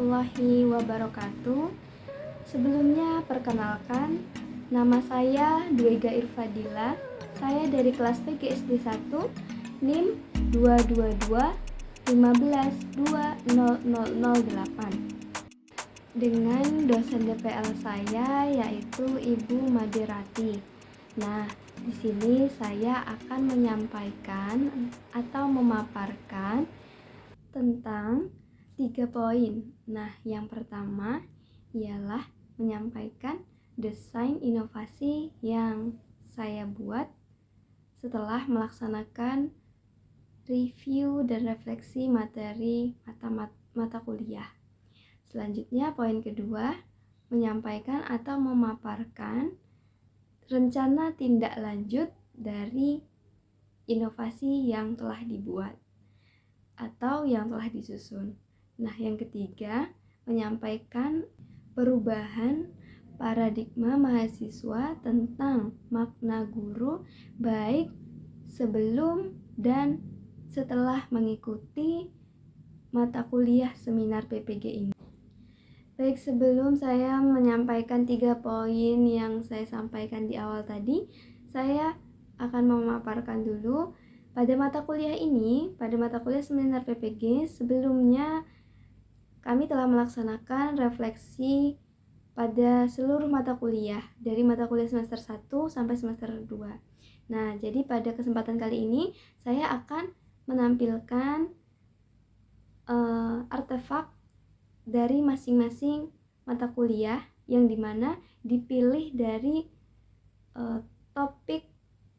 warahmatullahi wabarakatuh. Sebelumnya perkenalkan, nama saya Dwiga Irfadila. Saya dari kelas PGSD 1, NIM 222-15-20008. Dengan dosen DPL saya yaitu Ibu Madirati. Nah, di sini saya akan menyampaikan atau memaparkan tentang 3 poin. Nah, yang pertama ialah menyampaikan desain inovasi yang saya buat setelah melaksanakan review dan refleksi materi mata kuliah. Selanjutnya, poin kedua, menyampaikan atau memaparkan rencana tindak lanjut dari inovasi yang telah dibuat atau yang telah disusun. Nah, yang ketiga, menyampaikan perubahan paradigma mahasiswa tentang makna guru baik sebelum dan setelah mengikuti mata kuliah seminar PPG ini. Baik, sebelum saya menyampaikan 3 poin yang saya sampaikan di awal tadi, saya akan memaparkan dulu pada mata kuliah ini, pada mata kuliah seminar PPG, sebelumnya kami telah melaksanakan refleksi pada seluruh mata kuliah, dari mata kuliah semester 1 sampai semester 2. Nah, jadi pada kesempatan kali ini, saya akan menampilkan artefak dari masing-masing mata kuliah, yang dimana dipilih dari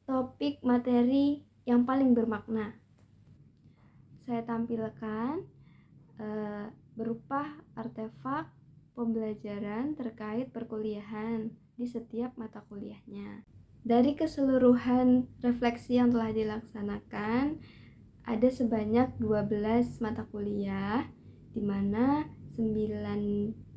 topik materi yang paling bermakna. Saya tampilkan berupa artefak pembelajaran terkait perkuliahan di setiap mata kuliahnya. Dari keseluruhan refleksi yang telah dilaksanakan, ada sebanyak 12 mata kuliah, di mana 9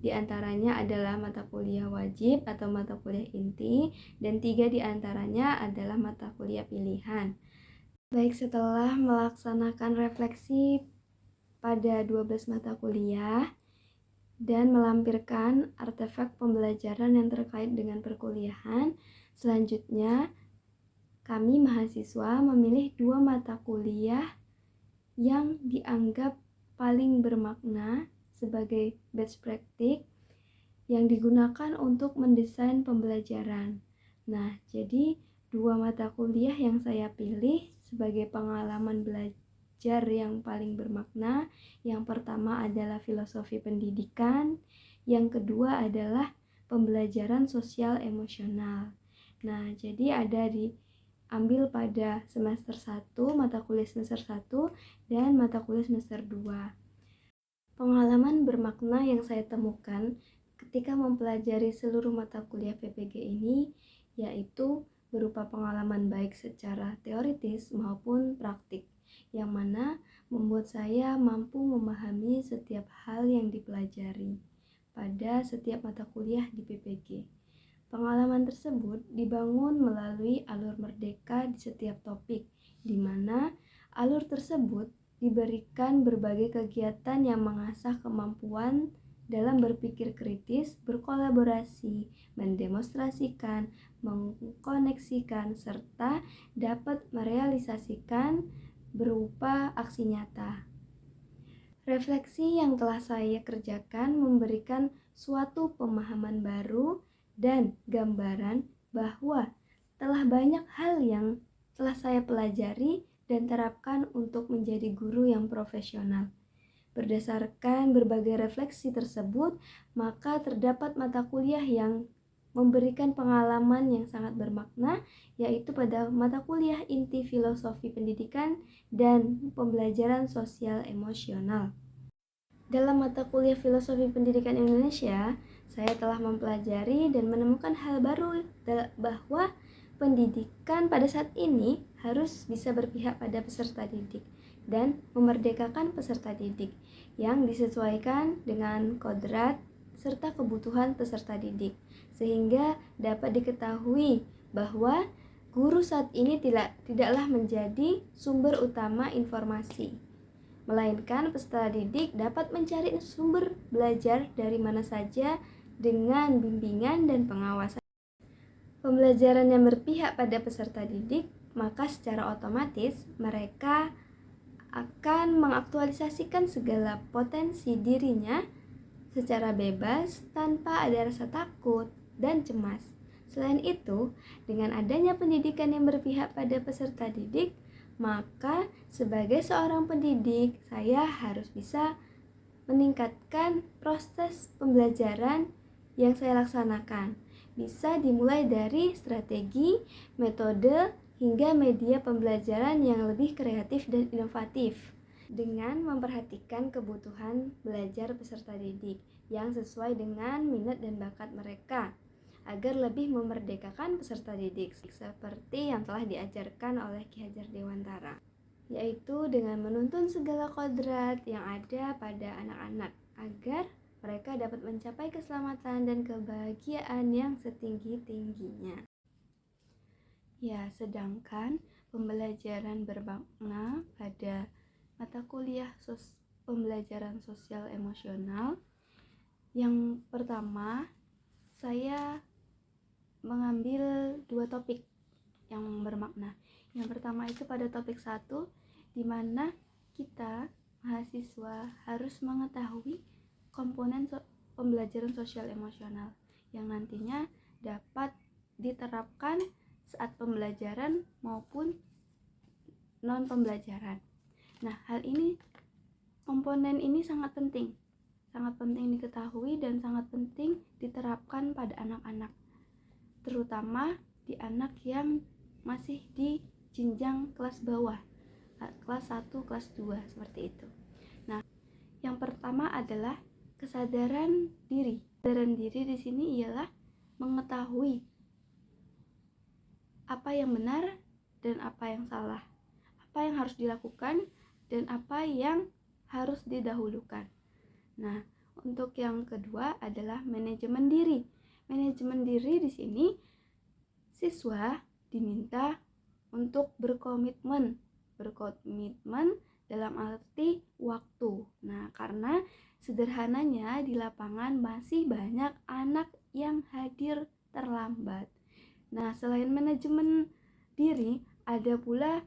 diantaranya adalah mata kuliah wajib atau mata kuliah inti, dan 3 diantaranya adalah mata kuliah pilihan. Baik, setelah melaksanakan refleksi pada 12 mata kuliah dan melampirkan artefak pembelajaran yang terkait dengan perkuliahan, selanjutnya kami mahasiswa memilih 2 mata kuliah yang dianggap paling bermakna sebagai best practice yang digunakan untuk mendesain pembelajaran. Nah, jadi 2 mata kuliah yang saya pilih sebagai pengalaman belajar yang paling bermakna, yang pertama adalah filosofi pendidikan, yang kedua adalah pembelajaran sosial emosional. Nah, jadi ada diambil pada semester 1, mata kuliah semester 1, dan mata kuliah semester 2. Pengalaman bermakna yang saya temukan ketika mempelajari seluruh mata kuliah PPG ini yaitu berupa pengalaman baik secara teoritis maupun praktik, yang mana membuat saya mampu memahami setiap hal yang dipelajari pada setiap mata kuliah di PPG. Pengalaman tersebut dibangun melalui alur merdeka di setiap topik, di mana alur tersebut diberikan berbagai kegiatan yang mengasah kemampuan dalam berpikir kritis, berkolaborasi, mendemonstrasikan, mengkoneksikan, serta dapat merealisasikan berupa aksi nyata. Refleksi yang telah saya kerjakan memberikan suatu pemahaman baru dan gambaran bahwa telah banyak hal yang telah saya pelajari dan terapkan untuk menjadi guru yang profesional. Berdasarkan berbagai refleksi tersebut, maka terdapat mata kuliah yang memberikan pengalaman yang sangat bermakna, yaitu pada mata kuliah inti filosofi pendidikan dan pembelajaran sosial emosional. Dalam mata kuliah filosofi pendidikan Indonesia, saya telah mempelajari dan menemukan hal baru bahwa pendidikan pada saat ini harus bisa berpihak pada peserta didik dan memerdekakan peserta didik yang disesuaikan dengan kodrat serta kebutuhan peserta didik, sehingga dapat diketahui bahwa guru saat ini tidaklah menjadi sumber utama informasi, melainkan peserta didik dapat mencari sumber belajar dari mana saja dengan bimbingan dan pengawasan. Pembelajaran yang berpihak pada peserta didik, maka secara otomatis mereka akan mengaktualisasikan segala potensi dirinya secara bebas tanpa ada rasa takut dan cemas. Selain itu, dengan adanya pendidikan yang berpihak pada peserta didik, maka sebagai seorang pendidik, saya harus bisa meningkatkan proses pembelajaran yang saya laksanakan. Bisa dimulai dari strategi, metode, hingga media pembelajaran yang lebih kreatif dan inovatif dengan memperhatikan kebutuhan belajar peserta didik yang sesuai dengan minat dan bakat mereka agar lebih memerdekakan peserta didik seperti yang telah diajarkan oleh Ki Hajar Dewantara, yaitu dengan menuntun segala kodrat yang ada pada anak-anak agar mereka dapat mencapai keselamatan dan kebahagiaan yang setinggi-tingginya. Ya, sedangkan pembelajaran bermakna pada mata kuliah pembelajaran sosial emosional, yang pertama saya mengambil 2 topik yang bermakna. Yang pertama itu pada topik 1, di mana kita mahasiswa harus mengetahui komponen pembelajaran sosial emosional yang nantinya dapat diterapkan saat pembelajaran maupun non pembelajaran. Nah, komponen ini sangat penting diketahui dan sangat penting diterapkan pada anak-anak, terutama di anak yang masih di jenjang kelas bawah, kelas 1, kelas 2, seperti itu. Nah, yang pertama adalah kesadaran diri. Kesadaran diri di sini ialah mengetahui apa yang benar dan apa yang salah, apa yang harus dilakukan dan apa yang harus didahulukan. Nah, untuk yang kedua adalah manajemen diri. Manajemen diri di sini siswa diminta untuk berkomitmen dalam arti waktu. Nah, karena sederhananya di lapangan masih banyak anak yang hadir terlambat. Nah, selain manajemen diri, ada pula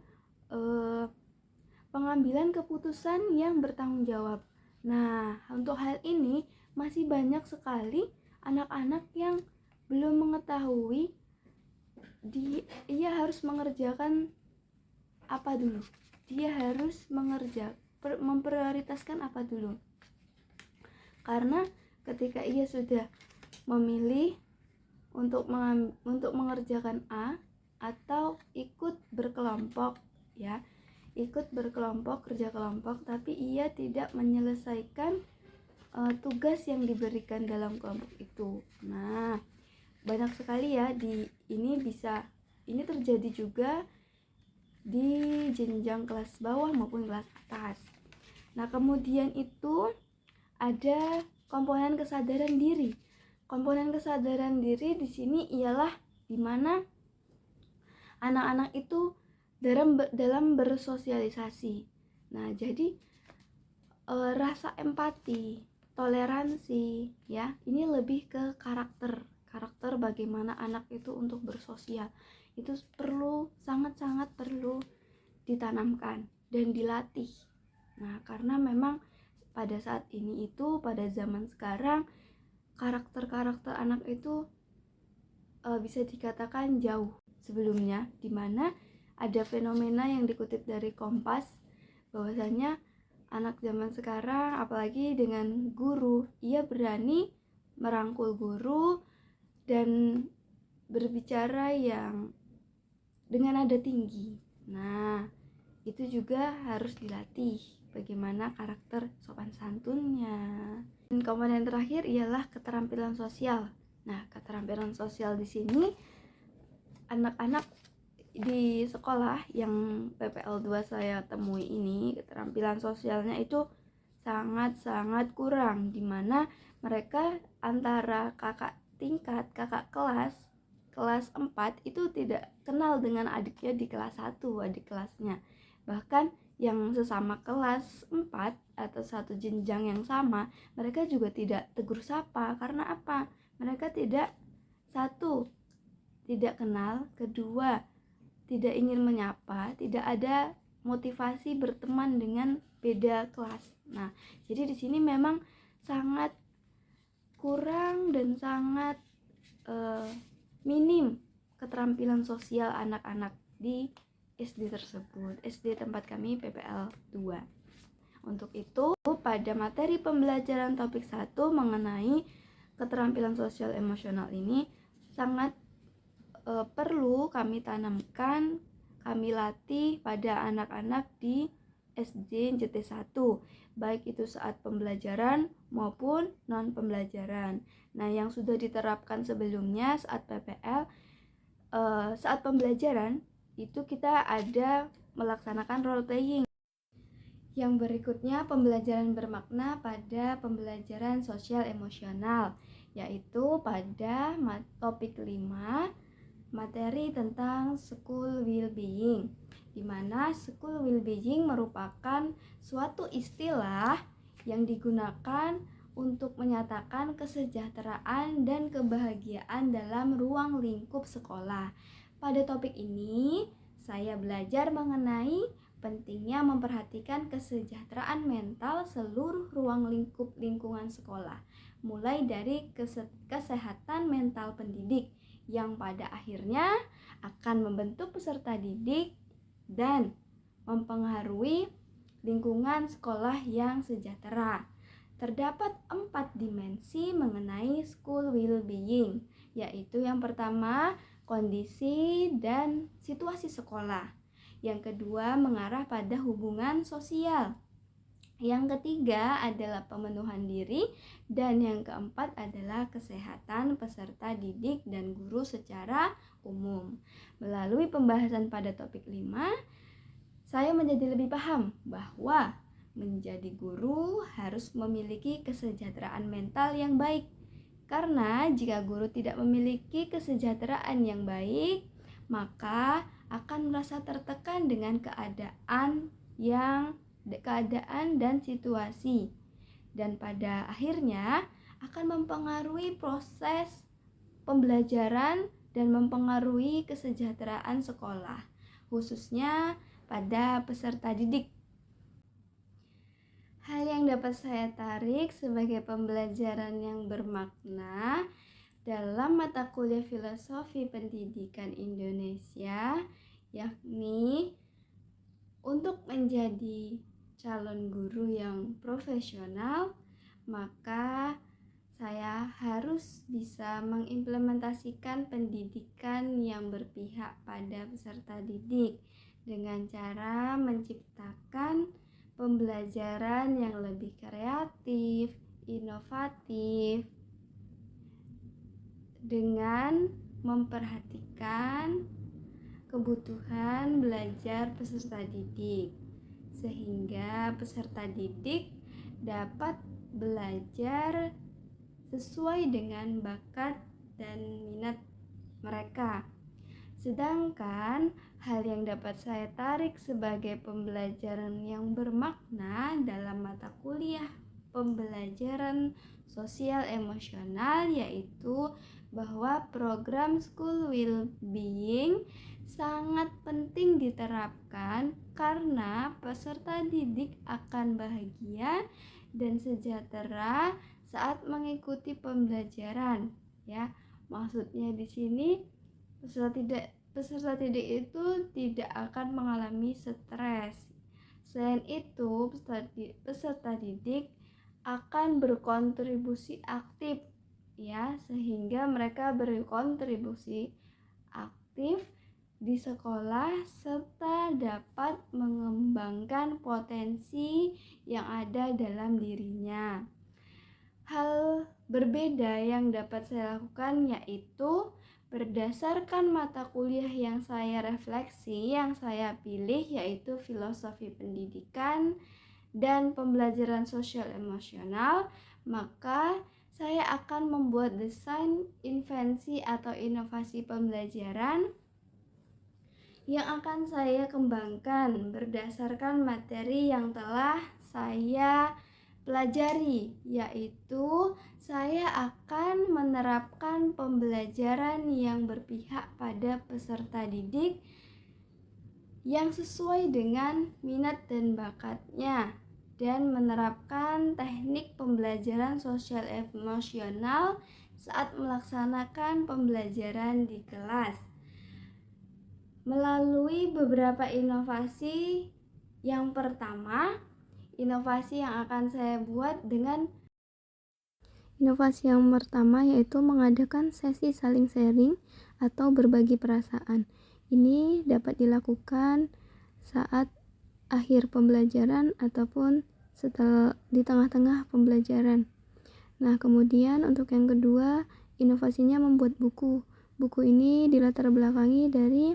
pengambilan keputusan yang bertanggung jawab. Nah, untuk hal ini masih banyak sekali anak-anak yang belum mengetahui dia harus mengerjakan apa dulu. Dia harus memprioritaskan apa dulu. Karena ketika ia sudah memilih untuk mengerjakan A atau ikut berkelompok, kerja kelompok, tapi ia tidak menyelesaikan tugas yang diberikan dalam kelompok itu. Nah, banyak sekali ya ini terjadi juga di jenjang kelas bawah maupun kelas atas. Nah, kemudian itu ada komponen kesadaran diri. Komponen kesadaran diri di sini ialah di mana anak-anak itu dalam bersosialisasi. Nah, jadi rasa empati, toleransi, ya, ini lebih ke karakter bagaimana anak itu untuk bersosial. Itu sangat-sangat perlu ditanamkan dan dilatih. Nah, karena memang pada saat ini pada zaman sekarang karakter anak itu bisa dikatakan jauh sebelumnya, di mana ada fenomena yang dikutip dari Kompas bahwasanya anak zaman sekarang, apalagi dengan guru, ia berani merangkul guru dan berbicara yang dengan nada tinggi. Nah, itu juga harus dilatih bagaimana karakter sopan santunnya. Dan komponen terakhir ialah keterampilan sosial. Nah, keterampilan sosial di sini anak-anak di sekolah yang PPL 2 saya temui ini, keterampilan sosialnya itu sangat-sangat kurang, di mana mereka antara kakak kelas 4 itu tidak kenal dengan adiknya di kelas 1, adik kelasnya. Bahkan yang sesama kelas 4 atau satu jenjang yang sama, mereka juga tidak tegur sapa. Karena apa? Mereka satu, tidak kenal, kedua, tidak ingin menyapa, tidak ada motivasi berteman dengan beda kelas. Nah, jadi di sini memang sangat kurang dan sangat minim keterampilan sosial anak-anak di SD tersebut. SD tempat kami PPL 2. Untuk itu, pada materi pembelajaran topik 1 mengenai keterampilan sosial emosional ini sangat perlu kami tanamkan, kami latih pada anak-anak di SD JT1, baik itu saat pembelajaran maupun non pembelajaran. Nah, yang sudah diterapkan sebelumnya saat PPL, saat pembelajaran itu kita ada melaksanakan role playing. Yang berikutnya, pembelajaran bermakna pada pembelajaran sosial emosional, yaitu pada topik 5, materi tentang school well-being, di mana school well-being merupakan suatu istilah yang digunakan untuk menyatakan kesejahteraan dan kebahagiaan dalam ruang lingkup sekolah. Pada topik ini, saya belajar mengenai pentingnya memperhatikan kesejahteraan mental seluruh ruang lingkup lingkungan sekolah, mulai dari kesehatan mental pendidik yang pada akhirnya akan membentuk peserta didik dan mempengaruhi lingkungan sekolah yang sejahtera. Terdapat 4 dimensi mengenai school well-being, yaitu yang pertama, kondisi dan situasi sekolah. Yang kedua, mengarah pada hubungan sosial. Yang ketiga adalah pemenuhan diri, dan yang keempat adalah kesehatan peserta didik dan guru secara umum. Melalui pembahasan pada topik 5, saya menjadi lebih paham bahwa menjadi guru harus memiliki kesejahteraan mental yang baik. Karena jika guru tidak memiliki kesejahteraan yang baik, maka akan merasa tertekan dengan keadaan dan situasi, dan pada akhirnya akan mempengaruhi proses pembelajaran dan mempengaruhi kesejahteraan sekolah, khususnya pada peserta didik. Hal yang dapat saya tarik sebagai pembelajaran yang bermakna dalam mata kuliah Filosofi Pendidikan Indonesia, yakni untuk menjadi calon guru yang profesional, maka saya harus bisa mengimplementasikan pendidikan yang berpihak pada peserta didik dengan cara menciptakan pembelajaran yang lebih kreatif, inovatif, dengan memperhatikan kebutuhan belajar peserta didik, sehingga peserta didik dapat belajar sesuai dengan bakat dan minat mereka. Sedangkan hal yang dapat saya tarik sebagai pembelajaran yang bermakna dalam mata kuliah pembelajaran sosial emosional, yaitu bahwa program school well-being sangat penting diterapkan karena peserta didik akan bahagia dan sejahtera saat mengikuti pembelajaran, ya. Maksudnya di sini peserta didik itu tidak akan mengalami stres. Selain itu, peserta didik akan berkontribusi aktif, ya, sehingga mereka berkontribusi aktif di sekolah serta dapat mengembangkan potensi yang ada dalam dirinya. Hal berbeda yang dapat saya lakukan yaitu berdasarkan mata kuliah yang saya refleksi, yang saya pilih yaitu Filosofi Pendidikan dan Pembelajaran Sosial Emosional, maka saya akan membuat desain invensi atau inovasi pembelajaran yang akan saya kembangkan berdasarkan materi yang telah saya pelajari, yaitu saya akan menerapkan pembelajaran yang berpihak pada peserta didik yang sesuai dengan minat dan bakatnya, dan menerapkan teknik pembelajaran sosial emosional saat melaksanakan pembelajaran di kelas melalui beberapa inovasi. Yang pertama, inovasi yang akan saya buat dengan inovasi yang pertama yaitu mengadakan sesi saling sharing atau berbagi perasaan. Ini dapat dilakukan saat akhir pembelajaran ataupun setelah di tengah-tengah pembelajaran. Nah, kemudian untuk yang kedua, inovasinya membuat buku. Buku ini dilatar belakangi dari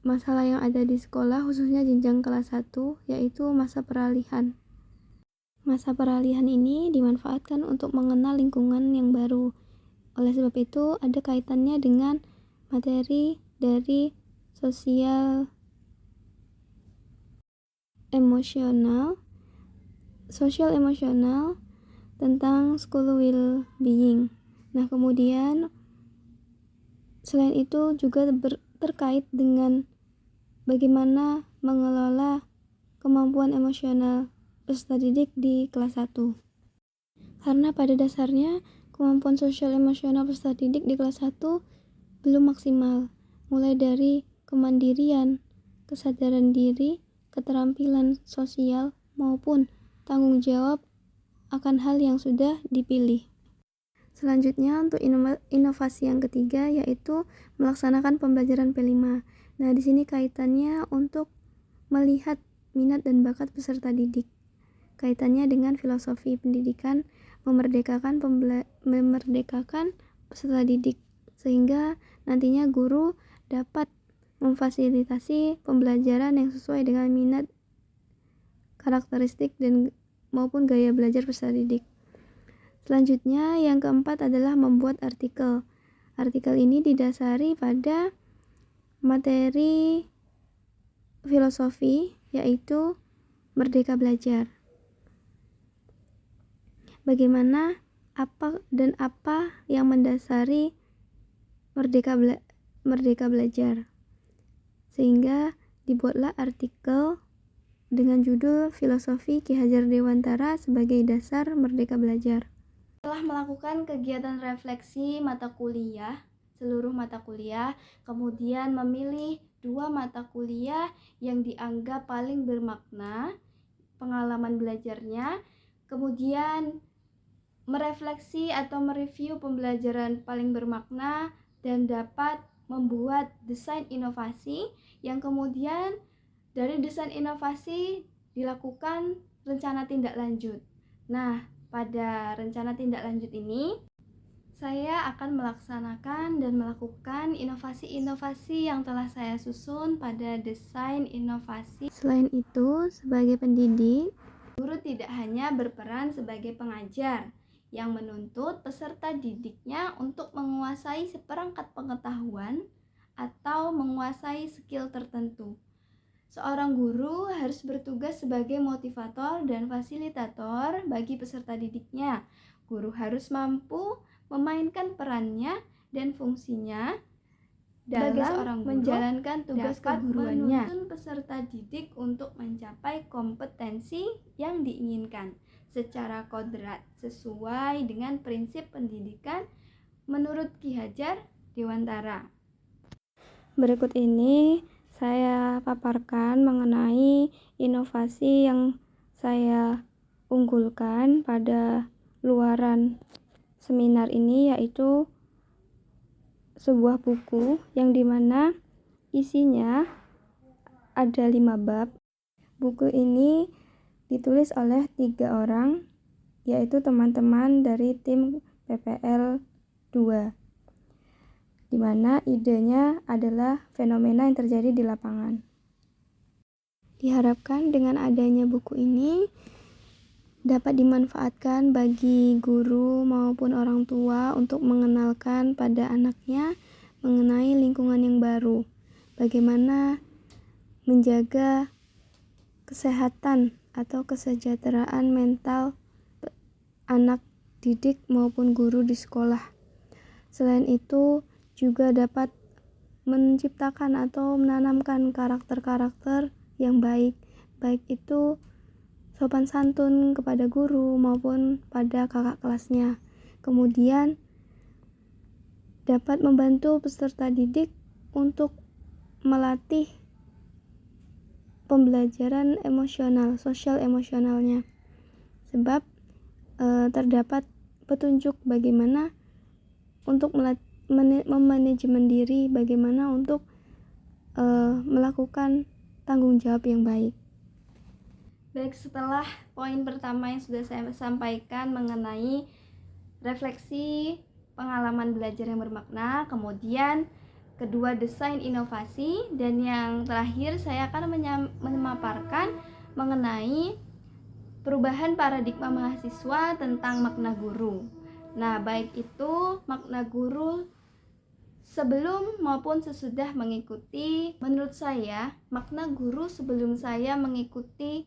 masalah yang ada di sekolah, khususnya jenjang kelas 1, yaitu masa peralihan. Masa peralihan ini dimanfaatkan untuk mengenal lingkungan yang baru. Oleh sebab itu, ada kaitannya dengan materi dari sosial emosional tentang school well-being. Nah, kemudian selain itu juga terkait dengan bagaimana mengelola kemampuan emosional peserta didik di kelas 1. Karena pada dasarnya kemampuan sosial emosional peserta didik di kelas 1 belum maksimal, mulai dari kemandirian, kesadaran diri, keterampilan sosial, maupun tanggung jawab akan hal yang sudah dipilih. Selanjutnya untuk inovasi yang ketiga yaitu melaksanakan pembelajaran P5. Nah, di sini kaitannya untuk melihat minat dan bakat peserta didik. Kaitannya dengan filosofi pendidikan memerdekakan peserta didik, sehingga nantinya guru dapat memfasilitasi pembelajaran yang sesuai dengan minat, karakteristik, dan maupun gaya belajar peserta didik. Selanjutnya yang keempat adalah membuat artikel. Artikel ini didasari pada materi filosofi yaitu Merdeka Belajar. Bagaimana apa yang mendasari Merdeka Belajar, sehingga dibuatlah artikel dengan judul Filosofi Ki Hajar Dewantara sebagai dasar Merdeka Belajar. Setelah melakukan kegiatan refleksi seluruh mata kuliah, kemudian memilih 2 mata kuliah yang dianggap paling bermakna pengalaman belajarnya, kemudian merefleksi atau mereview pembelajaran paling bermakna dan dapat membuat desain inovasi, yang kemudian dari desain inovasi dilakukan rencana tindak lanjut. Nah, pada rencana tindak lanjut ini saya akan melaksanakan dan melakukan inovasi-inovasi yang telah saya susun pada desain inovasi. Selain itu, sebagai pendidik, guru tidak hanya berperan sebagai pengajar yang menuntut peserta didiknya untuk menguasai seperangkat pengetahuan atau menguasai skill tertentu. Seorang guru harus bertugas sebagai motivator dan fasilitator bagi peserta didiknya. Guru harus mampu memainkan perannya dan fungsinya dalam menjalankan tugas keguruannya, menuntun peserta didik untuk mencapai kompetensi yang diinginkan secara kodrat sesuai dengan prinsip pendidikan menurut Ki Hajar Dewantara. Berikut ini saya paparkan mengenai inovasi yang saya unggulkan pada luaran seminar ini, yaitu sebuah buku yang dimana isinya ada 5 bab. Buku ini ditulis oleh 3 orang, yaitu teman-teman dari tim PPL 2, di mana idenya adalah fenomena yang terjadi di lapangan. Diharapkan dengan adanya buku ini dapat dimanfaatkan bagi guru maupun orang tua untuk mengenalkan pada anaknya mengenai lingkungan yang baru, bagaimana menjaga kesehatan atau kesejahteraan mental anak didik maupun guru di sekolah. Selain itu, juga dapat menciptakan atau menanamkan karakter-karakter yang baik itu sopan santun kepada guru maupun pada kakak kelasnya. Kemudian dapat membantu peserta didik untuk melatih pembelajaran emosional, sosial emosionalnya. Sebab terdapat petunjuk bagaimana untuk memanajemen diri, bagaimana untuk melakukan tanggung jawab yang baik. Baik, setelah poin pertama yang sudah saya sampaikan mengenai refleksi pengalaman belajar yang bermakna, kemudian kedua desain inovasi, dan yang terakhir saya akan memaparkan mengenai perubahan paradigma mahasiswa tentang makna guru. Nah, baik itu makna guru sebelum maupun sesudah mengikuti. Menurut saya, makna guru sebelum saya mengikuti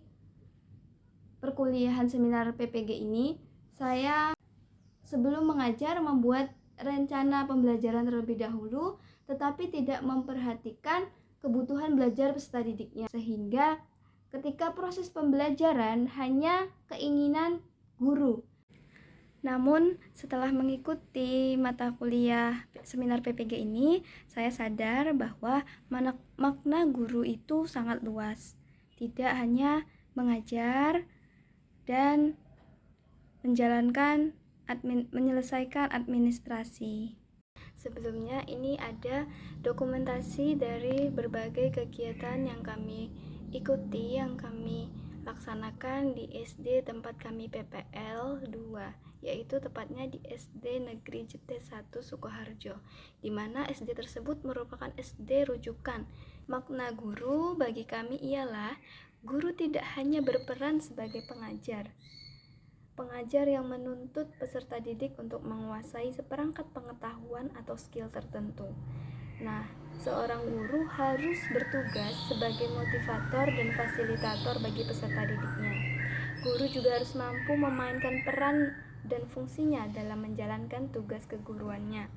perkuliahan seminar PPG ini, saya sebelum mengajar membuat rencana pembelajaran terlebih dahulu, tetapi tidak memperhatikan kebutuhan belajar peserta didiknya, sehingga ketika proses pembelajaran hanya keinginan guru. Namun setelah mengikuti mata kuliah seminar PPG ini, saya sadar bahwa makna guru itu sangat luas. Tidak hanya mengajar dan menyelesaikan administrasi. Sebelumnya ini ada dokumentasi dari berbagai kegiatan yang kami ikuti, yang kami laksanakan di SD tempat kami PPL 2, yaitu tepatnya di SD Negeri Jete 1 Sukoharjo, di mana SD tersebut merupakan SD rujukan. Makna guru bagi kami ialah guru tidak hanya berperan sebagai pengajar yang menuntut peserta didik untuk menguasai seperangkat pengetahuan atau skill tertentu. Nah, seorang guru harus bertugas sebagai motivator dan fasilitator bagi peserta didiknya. Guru juga harus mampu memainkan peran dan fungsinya dalam menjalankan tugas keguruannya.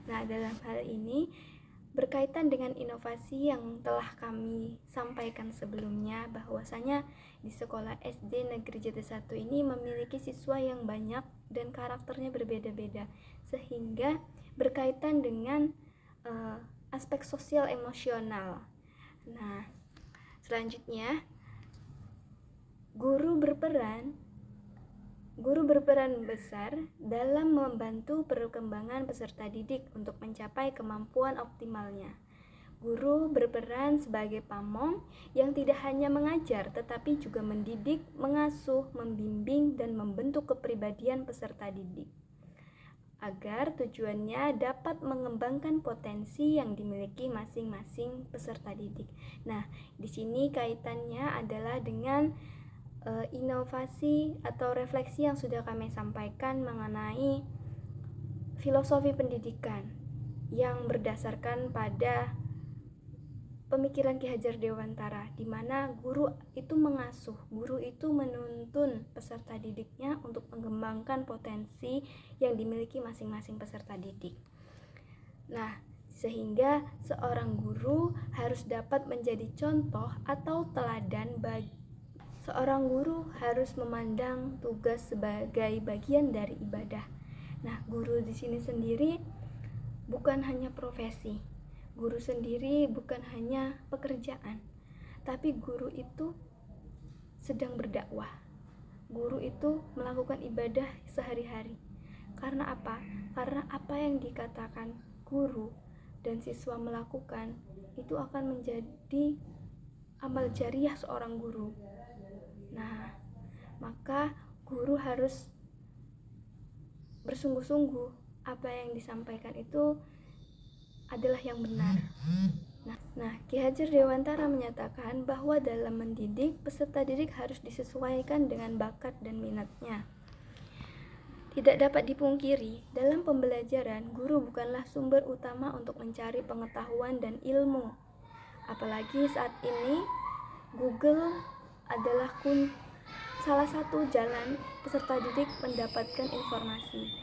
Nah, dalam hal ini berkaitan dengan inovasi yang telah kami sampaikan sebelumnya, bahwasanya di sekolah SD Negeri Jati 1 ini memiliki siswa yang banyak dan karakternya berbeda-beda, sehingga berkaitan dengan aspek sosial emosional. Nah, selanjutnya guru berperan besar dalam membantu perkembangan peserta didik untuk mencapai kemampuan optimalnya. Guru berperan sebagai pamong yang tidak hanya mengajar, tetapi juga mendidik, mengasuh, membimbing, dan membentuk kepribadian peserta didik, agar tujuannya dapat mengembangkan potensi yang dimiliki masing-masing peserta didik. Nah, di sini kaitannya adalah dengan inovasi atau refleksi yang sudah kami sampaikan mengenai filosofi pendidikan yang berdasarkan pada pemikiran Ki Hajar Dewantara, di mana guru itu mengasuh, guru itu menuntun peserta didiknya untuk mengembangkan potensi yang dimiliki masing-masing peserta didik. Nah, sehingga seorang guru harus dapat menjadi contoh atau teladan bagi seorang guru harus memandang tugas sebagai bagian dari ibadah. Nah, guru di sini sendiri bukan hanya profesi. Guru sendiri bukan hanya pekerjaan, tapi guru itu sedang berdakwah. Guru itu melakukan ibadah sehari-hari. Karena apa? Karena apa yang dikatakan guru dan siswa melakukan itu akan menjadi amal jariah seorang guru. Nah, maka guru harus bersungguh-sungguh apa yang disampaikan itu adalah yang benar. Nah, Ki Hajar Dewantara menyatakan bahwa dalam mendidik, peserta didik harus disesuaikan dengan bakat dan minatnya. Tidak dapat dipungkiri, dalam pembelajaran, guru bukanlah sumber utama untuk mencari pengetahuan dan ilmu. Apalagi saat ini Google adalah salah satu jalan peserta didik mendapatkan informasi,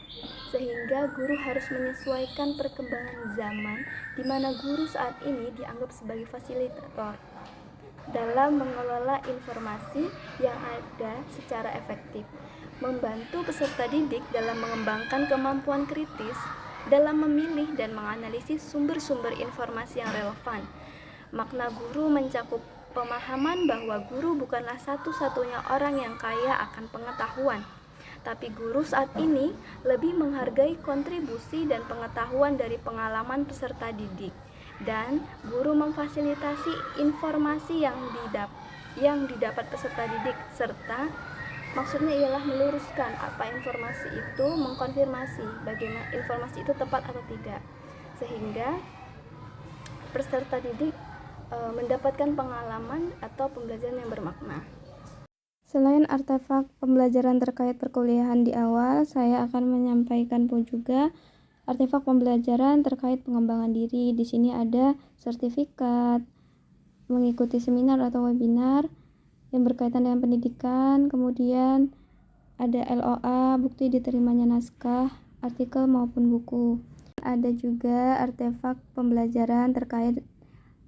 sehingga guru harus menyesuaikan perkembangan zaman di mana guru saat ini dianggap sebagai fasilitator dalam mengelola informasi yang ada secara efektif, membantu peserta didik dalam mengembangkan kemampuan kritis dalam memilih dan menganalisis sumber-sumber informasi yang relevan. Makna guru mencakup pemahaman bahwa guru bukanlah satu-satunya orang yang kaya akan pengetahuan, tapi guru saat ini lebih menghargai kontribusi dan pengetahuan dari pengalaman peserta didik, dan guru memfasilitasi informasi yang didapat peserta didik, serta maksudnya ialah meluruskan apa informasi itu, mengkonfirmasi bagaimana informasi itu tepat atau tidak, sehingga peserta didik mendapatkan pengalaman atau pembelajaran yang bermakna. Selain artefak pembelajaran terkait perkuliahan di awal, saya akan menyampaikan pun juga artefak pembelajaran terkait pengembangan diri. Di sini ada sertifikat, mengikuti seminar atau webinar yang berkaitan dengan pendidikan, kemudian ada LOA, bukti diterimanya naskah, artikel maupun buku. Ada juga artefak pembelajaran terkait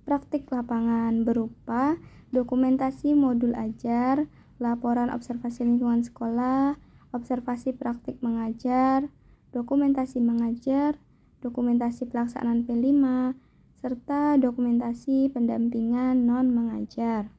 praktik lapangan berupa dokumentasi modul ajar, laporan observasi lingkungan sekolah, observasi praktik mengajar, dokumentasi mengajar, dokumentasi pelaksanaan P5, serta dokumentasi pendampingan non-mengajar.